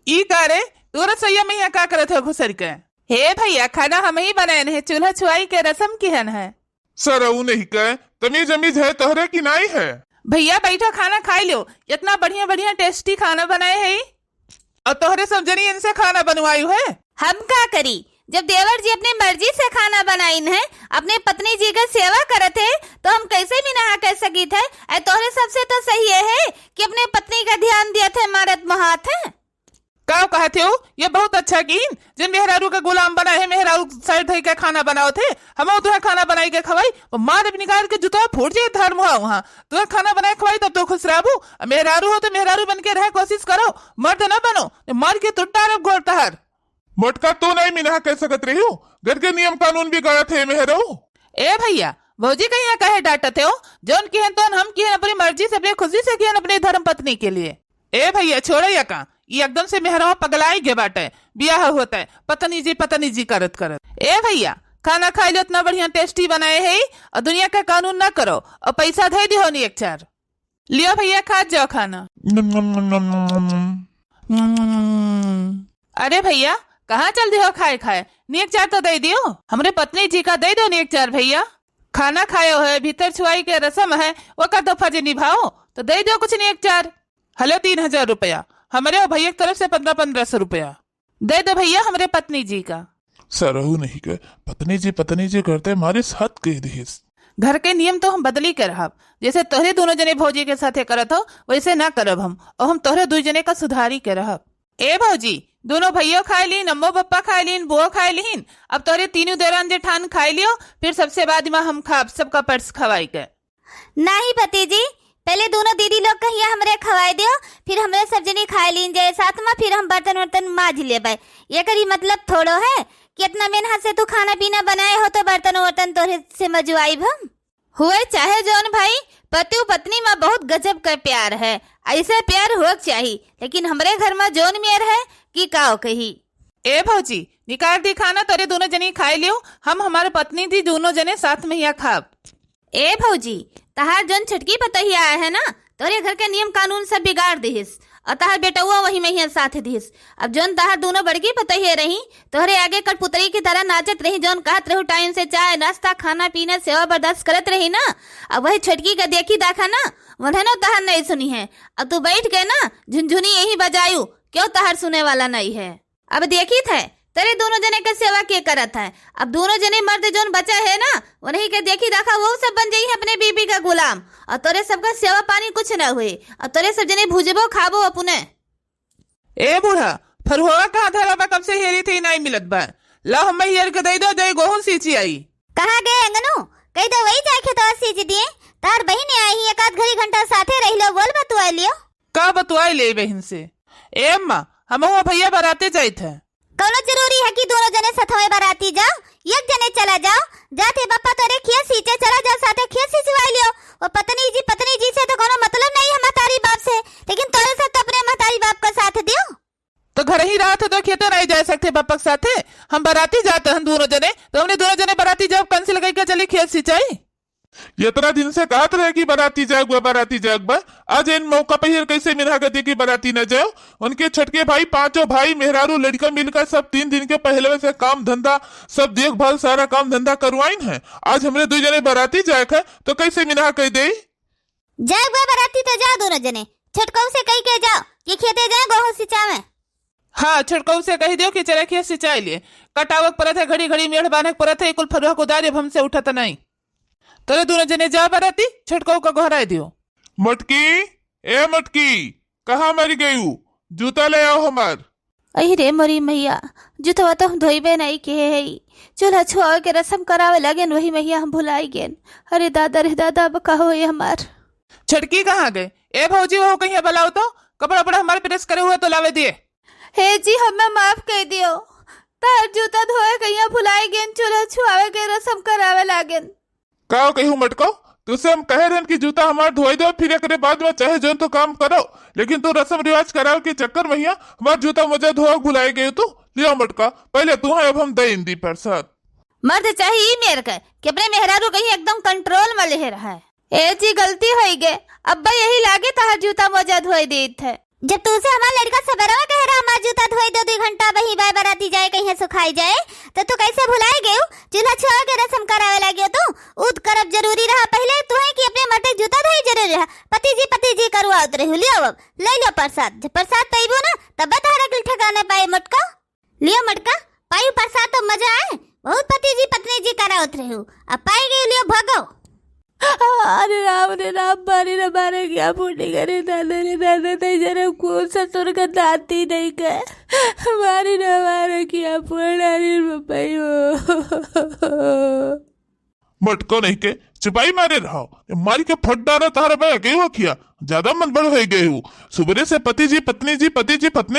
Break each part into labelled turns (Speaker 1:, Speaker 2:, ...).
Speaker 1: ई करे तू रसोईया में यहाँ का करत हो घुसर के? हे भैया, खाना हम ही बनाए है, चूल्हा छुआई के रस्म किहन है।
Speaker 2: सर नहीं कहे तमीज अमीज है तोहरे की नहीं है?
Speaker 1: भैया बैठो, खाना खाई लो। इतना बढ़िया बढ़िया टेस्टी खाना बनाए है और तोहरे सब जनी इनसे खाना बनवायु है।
Speaker 3: हम का करी, जब देवर जी अपने मर्जी से खाना बनाइन है, अपने पत्नी जी का सेवा करत है, तो हम कैसे भी ना कह सकी थे। तोहरे सबसे तो सही है कि अपने पत्नी का ध्यान दिया थे, मर्द महात है।
Speaker 1: का कहते हो? ये बहुत अच्छा कीन जिन मेहरारू का गुलाम बना है। मेहरारू साइड धई के खाना बनाओ थे, हम तुम्हें खाना बनाई के खवाई, मार निकाल के जूता फूट जाए धर्म हुआ वहाँ। तुम्हें खाना बनाए खवाई तब तो खुश रहू। मेहरारू हो तो मेहरारू बन के रह कोशिश करो, मर्द न बनो मार के तुट्टा रब घोर तहर।
Speaker 2: मोटका तो नहीं मिना कह सकत रही हो, घर के नियम कानून भी गलत है मेहरारू।
Speaker 1: ए भैया, भौजी कहीं कहे डांटते हो? जौन की तो हम की अपनी मर्जी से, अपनी खुशी से की अपनी धर्म पत्नी के लिए। ए भैया छोड़ो या का, ये एकदम से मेहरा पगलाई गे बाटे। ब्याह होता है पत्नी जी करत करत। ए भैया, खाना खाई लो, इतना बढ़िया टेस्टी बनाए है और दुनिया का कानून ना करो और पैसा दे दियो नहीं एक चार। लियो भैया, खा जाओ खाना। अरे भैया, कहाँ चल दियो खाए खाए? नेक चार तो दे दियो, हमरे पत्नी जी का दे दो नेक चार। भैया खाना खायो है, भीतर छुआई के रस्म है, वो का दफा जे निभाओ तो दे दो कुछ नेक चार। हेलो 3000 रुपया हमारे और भैया की तरफ से 1500 रुपया दे दो भैया हमरे पत्नी जी का।
Speaker 2: सरहू नहीं कहे पत्नी जी करते हमारे साथ कह दिस।
Speaker 1: घर के नियम तो हम बदली कर रहा, जैसे तोहरे दोनों जने भौजी के साथे करत हो वैसे ना करब हम, और हम तोहरे दो जने का सुधारी के रहब। ए भौजी, दोनों भैया खाए लीन, अम्मो पप्पा खाए लीन, बुआ खाए लीन, अब तोहरे तीनों देरान जेठान खाए लियो, फिर सबसे बाद में हम खाब सबका पर्स खवाई के।
Speaker 3: नहीं भतीजी, पहले दोनों दीदी लोग कहिए हमरे खवाए दियो, फिर हमरे सब जनी खाए लीन जाए साथ में, फिर हम बर्तन वर्तन मांझ लेबे। ये करी मतलब थोड़ो है कि इतना मेहनत से तू खाना पीना बनाए हो तो बर्तन वर्तन तोरे से मजवाई हम हुए। चाहे जौन भाई पति पत्नी में बहुत गजब का प्यार है, ऐसे प्यार हो चाहिए, लेकिन हमरे घर में जौन मेयर है कि काओ कही।
Speaker 1: ए भौजी, निकाल दी खाना, तोरे दोनों जने खाए लियो, हम हमारे पत्नी दी दोनों जने साथ में ही खाब।
Speaker 3: ए भौजी, तहार जौन छटकी पतहिया आया है ना, तोरे घर के नियम कानून सब बिगाड़ दिहिस और तहार बेटुआ वही में ही साथ दिहिस। अब जौन तहार दोनों बड़की पतहिया रही, तोहरे आगे कठपुतरी की तरह नाचत रही, जौन कहत रहू टाइम से चाय नाश्ता खाना पीना सेवा बर्दाश्त करत रही ना, अब वही छटकी का देखी दाखा ना वधनो तहार नहीं सुनी है। अब तू बैठ गए ना झुनझुनी यही बजायू, क्यों तहार सुने वाला नहीं है। अब देखी थे तेरे दोनों जने के सेवा के करत है, अब दोनों जने मर्द जोन बचा है ना उन्हीं के देखी दाखा वो सब बन जाई है अपने बीबी का गुलाम, और तोरे सबका सेवा पानी कुछ न हुए, और तोरे सब जने भुजबो खाबो अपने।
Speaker 1: ए बूढ़ा, फरुआ कहाँ धरा बा? कब से हेरी थी नहीं मिलत बा। ला हम हियर के दे दो, दे गोहूं सींची आई।
Speaker 3: कहाँ गए अंगनू? कही तो वही जाके तो सींच दिए। तार बहन आई ही, एक आध घड़ी घंटा साथे रह लो, बोल बतुआ लियो।
Speaker 1: का बतुआई ले बहन से? ए अम्मा, हम भैया बराते जाए थे।
Speaker 3: कौनो जरूरी है कि दोनों जने सथवे बराती जाओ? एक जने चला जाओ, जाते पापा तोरे खेत सींचे चला जाओ, साथे खेत सिंचवा लियो। और पत्नी जी से तो कोनो मतलब नहीं है महतारी बाप से, लेकिन तोरे साथ अपने महतारी बाप का साथ दियो।
Speaker 1: तो घर ही रहा थे तो खेते नहीं जा सकते पापा के साथे? हम बराती जाते हैं दोनों जने, तो हमने दोनों जने बराती जाओ कंसी लगाई के चले खेत सिंचाई।
Speaker 2: इतना दिन से कहत रहे कि बराती जाग, आज इन मौका पे हियर कैसे मिला गति की बराती न जाओ। उनके छटके भाई पांचों भाई मेहरारू लड़का मिलकर सब 3 दिन के पहले से काम धंधा सब देखभाल सारा काम धंधा करवाइन है। आज हमने 2 जने बराती जाए है तो कैसे मिला कह दे
Speaker 3: जाए बराती तो जाओ दोनों जने, छटको से कही के जाओ कि खेते जाए गेहूं सिंचावे।
Speaker 1: हाँ, छटकऊ से कही दियो कि चले खेत सिंचाई लिए, कटावक परत है, घड़ी घड़ी मेढ़ बांधक परत है, कुल फरुआ को दारी हमसे उठा नहीं। तोरे दोनों जने जा बराती, छटकऊ का घोराई दियो।
Speaker 2: मटकी कहाँ मर गयू? जूता ले आओ हमार।
Speaker 3: अरे मरी मैया, जूतवा तो हम धोइबे नहीं के है, चूल्हा छुआ के रस्म करावे लगे वही मैया हम भुलाई गेन। अरे दादा अब कहो ये हमार
Speaker 1: छटकी कहाँ गए? ए भौजी, वो कहीं बुलाओ तो कपड़ा वपड़ा हमारे प्रेस करे हुए तो लावे दिए।
Speaker 3: हे जी, हमें माफ कर दियो, तार जूता धोए कहीं भुलाई गेन, चूल्हा छुआवे के रस्म करावे लागेन।
Speaker 2: का कहूँ मटको, तुझसे हम कह रहे हैं कि जूता हमार धोई दो, फिर एक बाद में चाहे जो तो काम करो, लेकिन तू रस्म रिवाज कराओ के चक्कर में हमारा जूता मुझे धोआ भुलाए गए। तू लियो मटका, पहले तू है, अब हम दे इंदी प्रसाद।
Speaker 3: मर्द चाहिए मेरे का कि अपने मेहरारू कहीं एकदम कंट्रोल में ले रहा है। ए जी, गलती हो गए, अब्बा यही लागे था जूता मोजा धोई दी थे। जब तुझसे हमारा लड़का सवेरा में कह रहा हमारा जूता
Speaker 4: है सुखाई जाए, तो तू कैसे भुलाई गयो? चूल्हा छोड़ के रस्म करावे लगे तू। उद करब जरूरी रहा पहले तुहे कि अपने मटे जूता धोई जरूरी रहा। पति जी करवा उतरे हो। लियो अब ले लो प्रसाद। जब प्रसाद तैबो ना तब तारा के ठिकाने पाए मटका। लियो मटका पाई प्रसाद तो मजा आए। बहुत पति जी पत्नी जी करा उतरे हो। अब पाई गए लियो भगो।
Speaker 3: अरे राम मारे न मारे क्या फूटी करे दादा ते जरा को ससुर का दाती नहीं के मारे न मारे क्या फूटारी बपायो।
Speaker 2: मटको नहीं के चिपाई मारे रहो, मारी के फट डारा तारा भाई के हो किया। ज्यादा मन बड़ हो गए हो। सुबह से पति जी पत्नी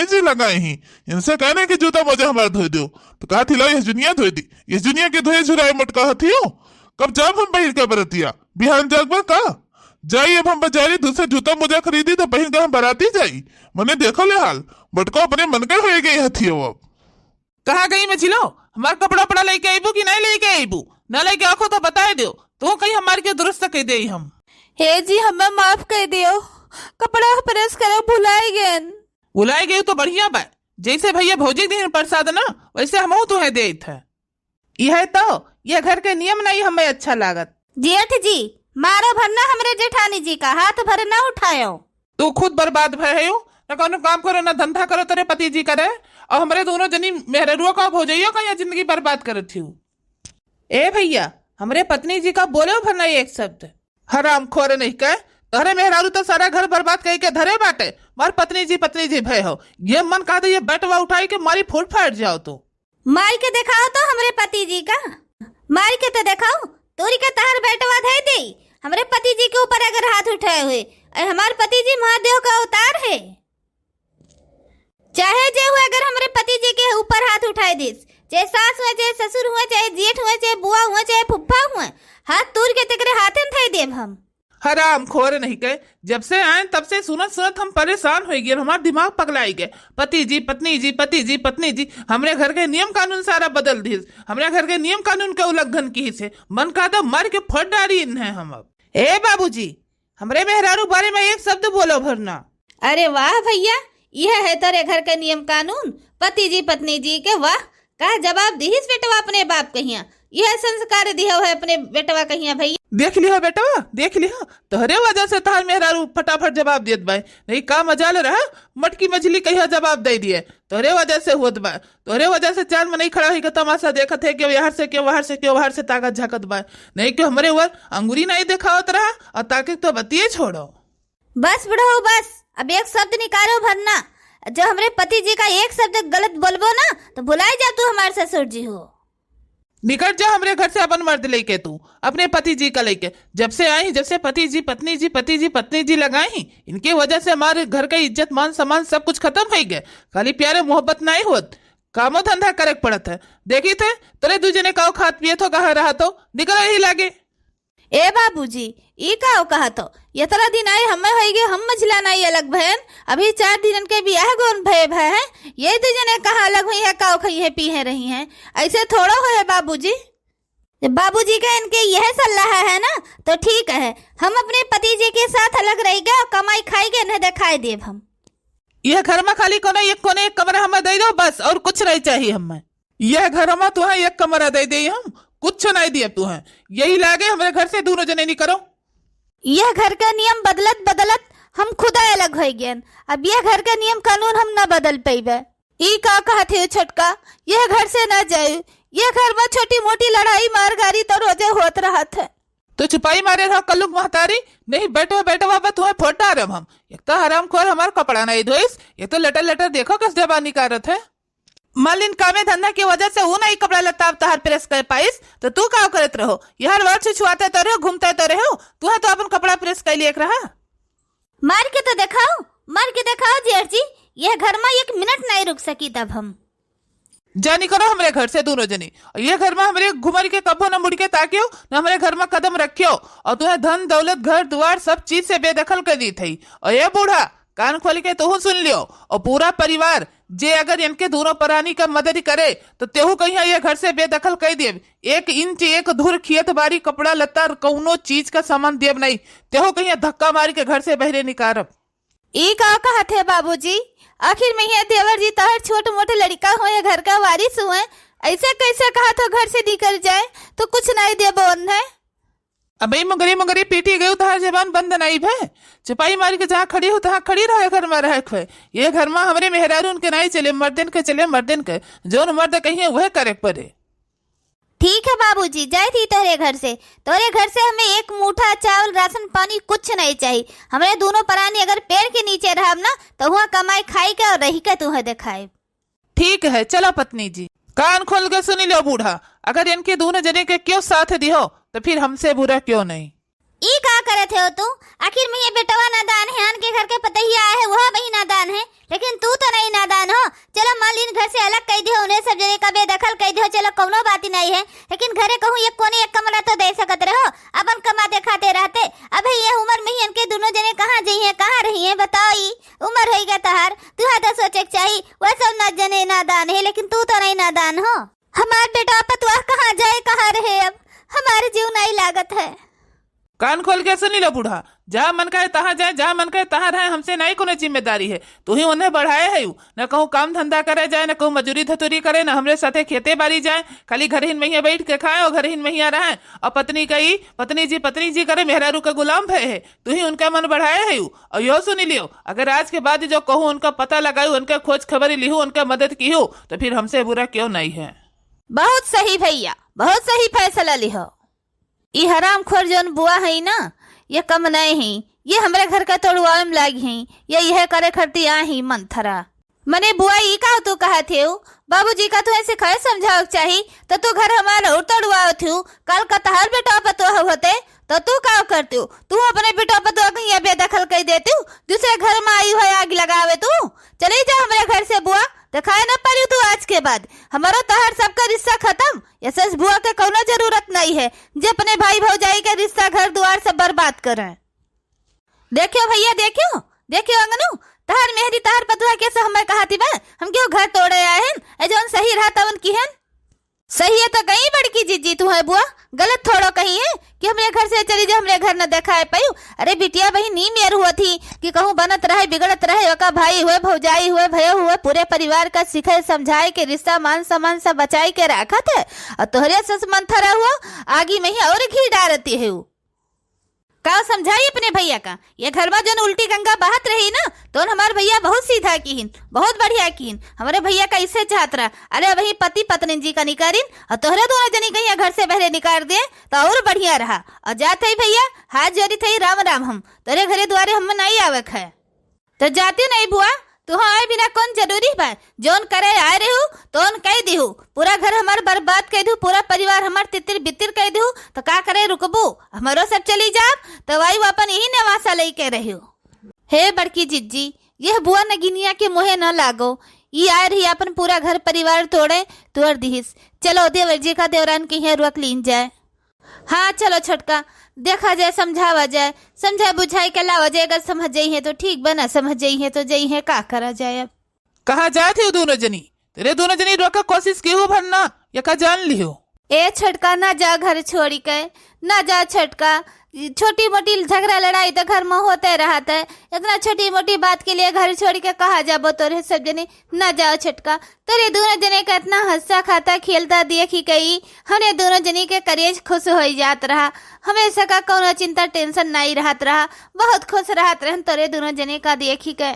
Speaker 2: जी लगाए ही। इनसे कहने की जूता मोजा हमारा धो दो तो कहा थी लो ये दुनिया धो दी। ये दुनिया के धोए झुराए मटका हथी हो। कब जाब हम बहिर का बरतिया बिहान जागबा का जाई। अब हम बाजारी दूसरे जूता मोजा खरीदी तो बहिन का हम बराती जाई। मैंने देखो ले हाल मटको अपने मन के हो गई हथी हो। अब
Speaker 1: कहाँ गई मछलो? हमारा कपड़ा उपड़ा लेके आईबू कि नहीं लेके आईबू? न लेके आखो तो बता दो तो कहीं हमारे के दुरुस्त कह दे हम।
Speaker 3: हे जी हमें माफ कर दियो, कपड़ा प्रेस करे
Speaker 1: बुलाई गई तो बढ़िया बा। जैसे भैया भौजी दिन प्रसाद ना वैसे हम तुम्हें दे थे। यह तो यह घर के नियम नहीं हमें अच्छा लागत।
Speaker 4: जेठ जी मारो भरना हमरे जेठानी जी का हाथ भर ना उठायो।
Speaker 1: तू खुद बर्बाद भय हो। न कोनो काम करो न धंधा करो तेरे पति जी करे और हमारे दोनों जनी मेहरुआ का भौजइयो का जिंदगी बर्बाद करत थी। ए भैया हमरे पत्नी जी का बोलो भरना एक शब्द हराम खोर नहीं कह। तोहरे मेहरारू तो सारा घर बर्बाद कह के धरे बाटे। मार पत्नी जी भय हो। ये मन कहा तो ये बैठवा उठाई के मारी फूट फाट जाओ। तो
Speaker 4: मार के दिखाओ तो हमरे पति जी का। मार के तो दिखाओ तोरी का तहर बैठवा दे दे। हमरे पति जी के ऊपर अगर हाथ उठाए हुए हमारे पति जी महादेव का अवतार है। चाहे जे हुए अगर हमरे पति जी के ऊपर हाथ उठाए दिस, चाहे सास हुए चाहे ससुर हुए चाहे जेठ हुए चाहे बुआ हुए चाहे फुफ्फा हुए, हाथ तोड़ के तेरे हाथे में थे देव हम।
Speaker 1: हराम खोर नहीं कहे। जब से आए तब से सुनत हम परेशान हो गए। हमारा दिमाग पगलाई गए। पति जी पत्नी जी हमरे घर के नियम कानून सारा बदल दी। हमरे घर के नियम कानून के उल्लंघन की से मन का तो मर के फट डारी है हम। अब ए बाबूजी हमरे मेहरारू बारे में एक शब्द बोलो भरना।
Speaker 3: अरे वाह भैया यह है तेरे घर के नियम कानून पति जी पत्नी जी के। वाह का जवाब दीहिस बेटवा अपने बाप कहिया। यह संस्कार दिया है अपने बेटवा कहिया भैया।
Speaker 1: देख लियो बेटवा देख लियो तोहरे वजह से तार मेहरारू फटाफट जवाब देत बा। नहीं का मजाल रहा मटकी मछली कहिया जवाब दे दिए। तोहरे वजह से होत बा। तोहरे वजह से चांद में नहीं खड़ा ही का तमाशा देखत है कि यहाँ से क्यों बाहर से ताकत झकत बा। नहीं क्यों हमारे ऊपर अंगुरी नहीं दिखावत रहा और ताकत तो बतिए छोड़ो।
Speaker 4: बस बुढ़ो बस अब एक शब्द निकालो भरना। जब हमरे पति जी का एक शब्द गलत बोलबो ना तो भुलाई जा तू हमारे ससुर जी हो।
Speaker 1: निकट जा हमरे घर से अपन मर्द लेके तू अपने पति जी का लेके। जब से आई जब से पति जी पत्नी जी लगाई इनके वजह से हमारे घर का इज्जत मान सम्मान सब कुछ खत्म हो गए। खाली प्यारे मोहब्बत नहीं होत कामो धंधा करे पड़त है। देखी थे तेरे दूजे ने काओ खात पिए तो कहा रहा तो निकल ही लागे।
Speaker 3: ए बाबूजी ई का कहा तो यतरा दिन आए हमें हो गए हम मझला नहीं अलग भयन। अभी 4 दिन के बियाह गोन भय भय है। ये दूजने कहा अलग हुई है काओ खई है पी है रही हैं। ऐसे थोड़ा हो है बाबूजी।
Speaker 4: बाबूजी का इनके यह सलाह है ना तो ठीक है। हम अपने पति जी के साथ अलग रहेगा कमाई खाएंगे न दिखाई देव हम।
Speaker 1: यह घर में खाली कोने एक कमरा हमें दे दो बस और कुछ नहीं चाहिए हमें। यह घर में तुम्हें एक कमरा दे दे हम कुछ नहीं दिया तुम्हें। यही लागे हमारे घर से दोनों जने नहीं करो।
Speaker 4: यह घर का नियम बदलत हम खुदा अलग हो गए। अब यह घर का नियम कानून हम न बदल पेबे।
Speaker 3: ई का कहते छोटका यह घर से न जाए। यह घर में छोटी मोटी लड़ाई मारगारी तो रोजे होत रहा था।
Speaker 1: तो छुपाई मारे रहा कल्लुक महतारी नहीं बैठो तुम्हें फोटा रहे हम। एक तो हराम खोर हमारा कपड़ा नहीं धोइस। ये तो लटर देखो किस जबानी कारत है। मालिन कामे धंधा की वजह से वो नहीं कपड़ा लत्ता तहार प्रेस कर पाइस तो तू का करत रहो। यार वर्ड से छुआते तो रहो घूमते तो रहो। तू है तो अपन कपड़ा प्रेस कर लिए रहा।
Speaker 4: मार के दिखाओ जेठ जी। यह घर में 1 मिनट नहीं रुक सकी तब हम
Speaker 1: जानी करो हमारे घर से दोनों जनी। ये घर में हमारे घुमर के कबो न मुड़ के ताकियो न हमारे घर में कदम रखियो। और तुम्हें धन दौलत घर द्वार सब चीज से बेदखल कर दी थी। और ये बूढ़ा कान खोल के तू सुन लियो और पूरा परिवार जे अगर इनके दोनों प्राणी का मदद करे तो तेहू कहीं ये घर से बेदखल कर देव। 1 इंच 1 धुर खेत बारी कपड़ा लत्ता कौनो चीज का सामान देव नहीं। तेहू कहीं धक्का मारी के घर से बहरे निकारब।
Speaker 3: ई का कहत है बाबूजी? आखिर में ये देवर जी तहर छोटे मोटे लड़का हो या घर का वारिस हुए, ऐसे कैसे कहा तो घर से निकल जाए तो कुछ नहीं दे बोन है।
Speaker 1: अबे मुगरी मुगरी पीटी गई तहार जबान बंद नहीं भे। चपाई मारी के जहाँ खड़ी हो तहाँ खड़ी रहे, घर में रहे खोए। ये घर में हमारे मेहरारू उनके नहीं चले, मर्दन के चले मर्दन के, जो मर्द कहिए वह करे पड़े।
Speaker 4: ठीक है बाबूजी, जाए थी तोरे घर से। तोरे घर से हमें एक मुठा चावल राशन पानी कुछ नहीं चाहिए। हमारे दोनों प्राणी अगर पेड़ के नीचे रहब ना तो वहाँ कमाई खाई के और रही के तुम्हें दिखाए।
Speaker 1: ठीक है चलो पत्नी जी, कान खोल के सुनी लो बूढ़ा। अगर इनके दोनों जने के क्यों साथ दियो तो फिर हमसे बुरा क्यों नहीं।
Speaker 4: ई का करे थे हो तू? आखिर में ये बेटवा नादान है, आन के घर के पता ही आया है वह वही नादान है, लेकिन तू तो नहीं नादान हो। चलो मान लीन घर से अलग कह दियो, उन्हें सब जने का बेदखल कह दियो, चलो कौनो बात ही नहीं है। लेकिन घरे कहूँ एक कोने एक कमरा तो दे सकत रहो, अपन कमाते खाते रहते। अब ये उम्र में ही इनके दोनों जने कहाँ जी है कहाँ रही है बताओ। ई उम्र हो गया तहार, तुहा तो सोचे चाहिए। वह सब ना जने नादान है लेकिन तू तो नहीं नादान हो। हमार बेटा पतवा कहाँ जाए कहाँ रहे, अब हमारे जीव नहीं लागत है।
Speaker 1: कान खोल के सुनी लो बूढ़ा, जहाँ मन कहे तहाँ जाए, जहाँ मन कहे तहाँ रहे, हमसे नहीं कोनो जिम्मेदारी है। तू ही उन्हें बढ़ाए है, न कहूँ काम धंधा करे जाए, न कहूँ मजूरी धतूरी करे, न हमरे साथे खेते बारी जाए। खाली घर हिन महिया बैठ के खाए और घर हिन महिया रहे। और पत्नी कही पत्नी जी करे, मेहरारू का गुलाम भय है। तू ही उनका मन बढ़ाए है। और यो सुनी लियो, अगर आज के बाद जो कहूँ उनका पता लगाऊ, उनका खोज खबरी लिहू, उनका मदद की हो तो फिर हमसे बुरा क्यों नहीं है।
Speaker 3: बहुत सही भैया, बहुत सही फैसला लिहो। ये हराम खोर जोन बुआ है ना, ये कम नहीं है, ये हमारे घर का तोड़ुआ में लागी है, ये यह करे खरती आ ही मंथरा। मने बुआ ई का तू कहा थे बाबूजी का तू ऐसे खैर समझाओ चाहिए तो तू घर हमारा और तोड़ुआ थे। कल का तहार बेटा पतो होते तो तू क्या करती हो? तू अपने बेटा पतो कहीं बेदखल कर देती हो, दूसरे घर में आई हुई आग लगावे। तू चले जा हमारे घर से बुआ, दिखाए न पारी तू आज के बाद। हमारा तहार सबका रिश्ता खत्म, ये सच बुआ के कोनो जरूरत नहीं है जे अपने भाई भौजाई के रिश्ता घर द्वार सब बर्बाद करे। देखियो भैया, देखियो देखियो अंगनू, तहार मेहरी तहार पतुआ कैसे हमें कहा थी बा हम क्यों घर तोड़े आए हैं। जौन सही रहा तवन की है सही है तो कहीं बड़की जीजी तू है बुआ, गलत थोड़ो कही है कि हमरे घर से चली जा, हमरे घर न देखा है पायू। अरे बिटिया बही नी मेर हुआ थी कि कहूँ बनत रहे बिगड़त रहे, ओका भाई हुए भौजाई हुए भयो हुए, पूरे परिवार का सिखे समझाए के रिश्ता मान सम्मान सब बचाई के रखत है। और तोहरे सस मंथरा हुआ आगी में ही और घी डालती है। का समझाई अपने भैया का, ये घर में जो उल्टी गंगा बहत रही ना तो हमारे भैया बहुत सीधा कीन, बहुत बढ़िया कीन। हमारे भैया का इससे चाहत रहा, अरे वही पति पत्नी जी का निकारिन और तोहरे दोनों जनी कहीं घर से बहरे निकाल दे तो और बढ़िया रहा। और जाते ही भैया हाथ जोड़ी थे राम राम, हम तोरे घरे द्वारे हम नहीं आवक है तो जाती नहीं बुआ। तू आए बिना कौन जरूरी बा, जोन करे आए रहू तो कह दिहू, पूरा घर हमार बर्बाद कह दू, पूरा परिवार हमार तितिर बितिर कह दू तो का करे रुकबू, हमारो सब चली जाब तो वायु अपन यही नवासा ले के रहू। हे बड़की जिज्जी, यह बुआ नगिनिया के मुहे न लागो, ये आए रही अपन पूरा घर परिवार तोड़े तोड़ दिहिस। चलो देवर जी का देवरान के यहाँ रुक लीन जाए। हाँ चलो छोटका, देखा जाए समझावा जाए, समझा बुझाई के लावा जाए। अगर समझ जाई है तो ठीक बना, समझ जाई है तो जाई है, का करा जाए। अब
Speaker 1: कहा जाए थे दोनों जनी, तेरे दोनों जनी रोक कोशिश की हो भरना या का जान लियो।
Speaker 3: ए छटका ना जा घर छोड़ी के, ना जा छटका, छोटी मोटी झगड़ा लड़ाई तो घर में होते रहता है, इतना छोटी मोटी बात के लिए घर छोड़ के कहा जाबो तोरे सब जने ना जाओ छटका। तोरे दोनों जने का इतना हंसा खाता खेलता देखी गई, हमने दोनों जने के करेज खुश हो जात रहा, हमेशा का कोनो चिंता टेंशन नहीं रहत रहा, बहुत खुश रहत रहन तोरे दोनों जने का देखी के।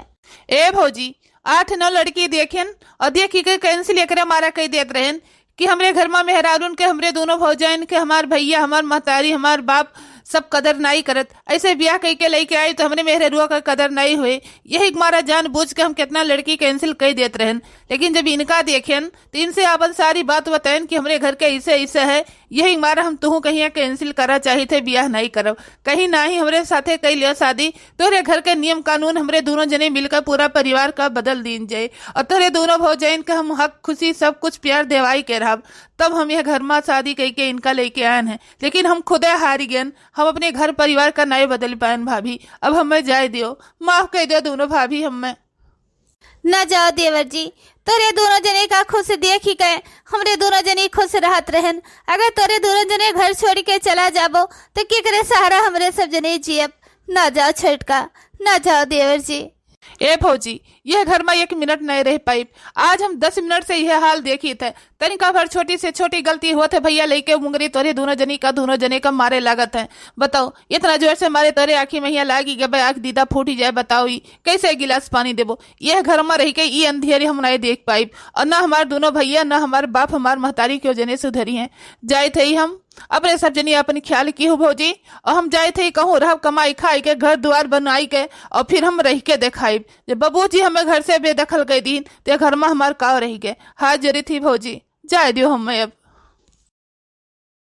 Speaker 1: ए भौजी 8-9 लड़की देखेन और देखी के कैंसिल एकरा मारा कह देत रहन कि हमरे घर में मेहरारून के, हमरे दोनों भौजाइन के, हमार भैया हमार महतारी हमार बाप सब कदर नहीं करत। ऐसे ब्याह कह के लेके आई तो हमने मेहरुआ का कदर नहीं हुए, यही हमारा जान बूझ के हम कितना लड़की कैंसिल कर देते रहन। लेकिन जब इनका देखेन तो इनसे अपन सारी बात बताएं कि हमरे घर के ऐसे ऐसे है, यही हमारा हम तुहू कहीं कैंसिल करा चाहिए थे, ब्याह नहीं करब कहीं ना ही हमरे साथे कई लिया शादी। तोरे घर के नियम कानून हमरे दोनों जने मिलकर पूरा परिवार का बदल दीन जाए और तोरे दोनों भौजाइन का हम हक खुशी सब कुछ प्यार देवाई के रहब, तब हम यह घर में शादी कह के इनका लेके आए हैं। लेकिन हम खुदा हारी गए, हम अपने घर परिवार का नहीं बदल पाएन भाभी, अब हमें जाए दियो, माफ कह दियो दोनों भाभी। हमें
Speaker 3: न जाओ देवर जी, तोरे दोनों जने का खुश देख ही गए, हमरे दोनों जने खुश रहत रहन। अगर तोरे दोनों जने घर छोड़ के चला जाबो तो के करे सहारा हमरे सब जने जियब। न जाओ छटका, न जाओ देवर जी।
Speaker 1: ए फौजी, यह घर में 1 मिनट नहीं रह पाई। आज हम 10 मिनट से यह हाल देखी थे। तनिका भर छोटी से छोटी गलती होते भैया लेके मुंगरी तोरे दोनों जने का मारे लागत है। बताओ इतना जोर से मारे तोरे आँखी में लागी गए, आँख दीदा फूटी जाए। बताओ कैसे गिलास पानी देबो? यह घर में रह के ये अंधेरी हम नहीं देख पाई, और न हमारे दोनों भैया न हमारे बाप हमार महतारी के जने सुधरी है। जाए थे हम अपने सब जनी अपनी ख्याल की हो भौजी, और हम जाए थे कहूँ रह कमाई खाई के घर द्वार बनाई के, और फिर हम रह के देखाई। जब बाबू जी हमें घर से बेदखल गई दिन तो घर में हमार काव रह गए। हाजिरी थी भौजी, जाए दियो हमें अब।